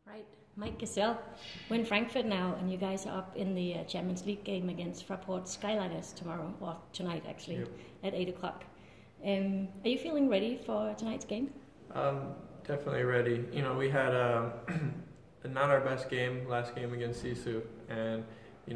Right, Mike Gesell. We're in Frankfurt now, and you guys are up in the Champions League game against Fraport Skyliners tomorrow, or tonight actually, Yep. at 8 o'clock. Are you feeling ready for tonight's game? Definitely ready. You know, we had not our best game last game against Sisu, and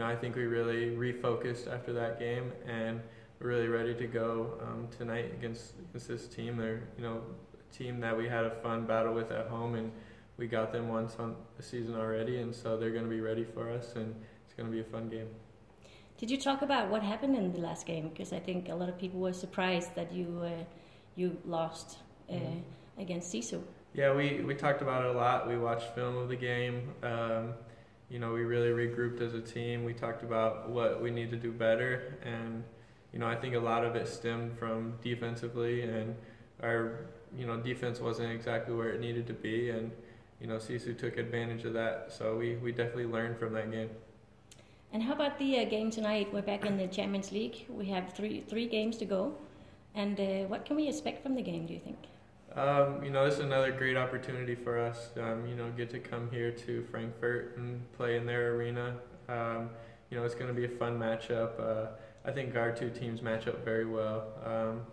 I think we really refocused after that game, and we're really ready to go tonight against this team. They're a team that we had a fun battle with at home, and we got them once on the season already, and so they're going to be ready for us, and it's going to be a fun game. Did you talk about what happened in the last game? Because I think a lot of people were surprised that you lost against Sisu. Yeah, we talked about it a lot. We watched film of the game. We really regrouped as a team. We talked about what we need to do better, and I think a lot of it stemmed from defensively, and our defense wasn't exactly where it needed to be, and Sisu took advantage of that. So we definitely learned from that game. And how about the game tonight? We're back in the Champions League. We have three games to go, and what can we expect from the game, do you think? This is another great opportunity for us. Get to come here to Frankfurt and play in their arena. It's going to be a fun matchup. I think our two teams match up very well.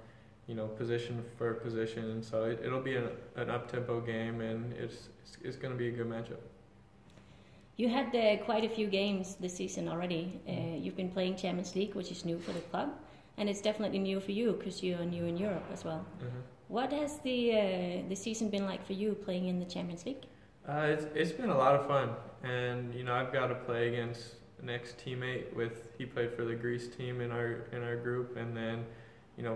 Position for position, and so it'll be an up-tempo game, and it's going to be a good matchup. You had quite a few games this season already. You've been playing Champions League, which is new for the club, and it's definitely new for you because you're new in Europe as well. Mm-hmm. What has the season been like for you playing in the Champions League? It's been a lot of fun, and I've got to play against an ex-teammate. He played for the Greece team in our group, and then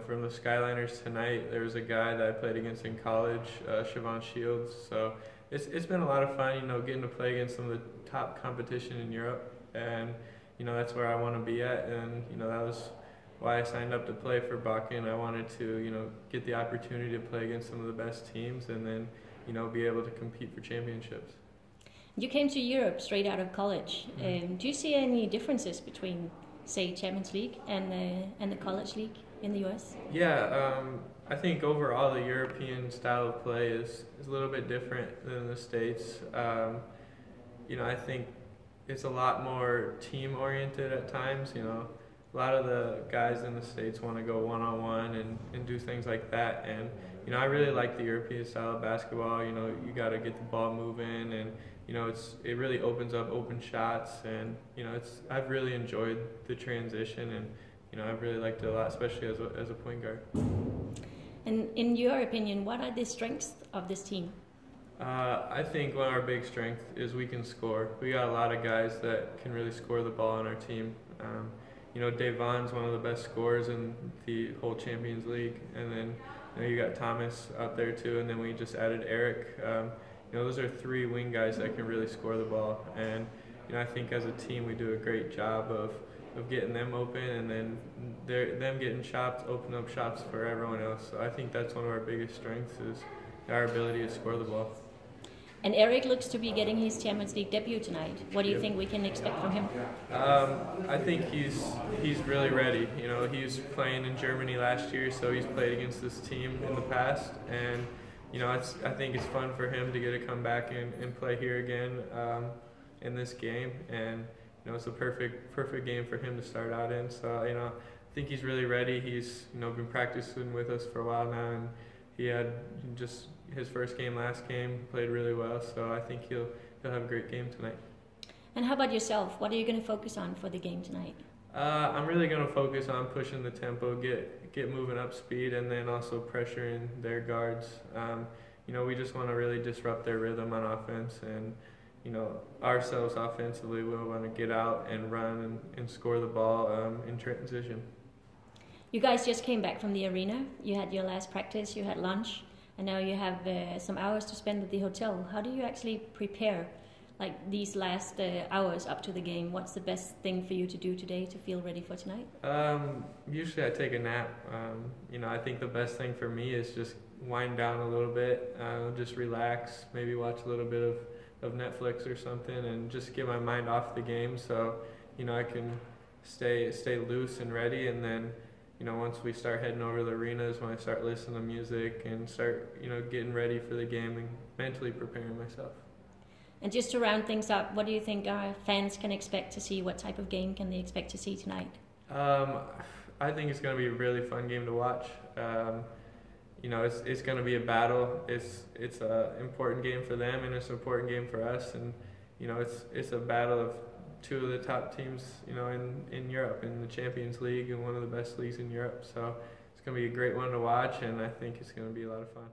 from the Skyliners tonight, there was a guy that I played against in college, Siobhan Shields. So it's been a lot of fun, getting to play against some of the top competition in Europe, and that's where I want to be at, and that was why I signed up to play for Bakken. I wanted to get the opportunity to play against some of the best teams, and then be able to compete for championships. You came to Europe straight out of college. Mm-hmm. Do you see any differences between, say, Champions League and the college league in the US? Yeah, I think overall the European style of play is a little bit different than the States. I think it's a lot more team oriented at times. A lot of the guys in the States want to go one-on-one and do things like that, and I really like the European style of basketball. You got to get the ball moving, and it really opens up open shots, and I've really enjoyed the transition, and I've really liked it a lot, especially as a point guard. And in your opinion, what are the strengths of this team? I think one of our big strengths is we can score. We got a lot of guys that can really score the ball on our team. Davon's one of the best scorers in the whole Champions League, and then you got Thomas out there too, and then we just added Eric. Those are three wing guys that can really score the ball, and I think as a team we do a great job of getting them open, and then them getting shots, open up shots for everyone else. So I think that's one of our biggest strengths is our ability to score the ball. And Eric looks to be getting his Champions League debut tonight. What do you think we can expect from him? I think he's really ready. He was playing in Germany last year, so he's played against this team in the past, and I think it's fun for him to get to come back and play here again in this game, and it's a perfect game for him to start out in. So I think he's really ready. He's been practicing with us for a while now, and he had just his first game last game, played really well. So I think he'll have a great game tonight. And how about yourself? What are you going to focus on for the game tonight? I'm really going to focus on pushing the tempo, get moving up speed, and then also pressuring their guards. We just want to really disrupt their rhythm on offense, and ourselves offensively, we want to get out and run and score the ball in transition. You guys just came back from the arena. You had your last practice, you had lunch, and now you have some hours to spend at the hotel. How do you actually prepare these last hours up to the game? What's the best thing for you to do today to feel ready for tonight? Usually I take a nap. I think the best thing for me is just wind down a little bit, just relax, maybe watch a little bit of Netflix or something, and just get my mind off the game, so I can stay loose and ready. And then once we start heading over to the arena is when I start listening to music and start getting ready for the game and mentally preparing myself. And just to round things up, what do you think our fans can expect to see? What type of game can they expect to see tonight? I think it's going to be a really fun game to watch. You know, it's going to be a battle. It's an important game for them, and it's an important game for us. And you know, it's a battle of two of the top teams, you know, in Europe, in the Champions League, and one of the best leagues in Europe. So it's going to be a great one to watch, and I think it's going to be a lot of fun.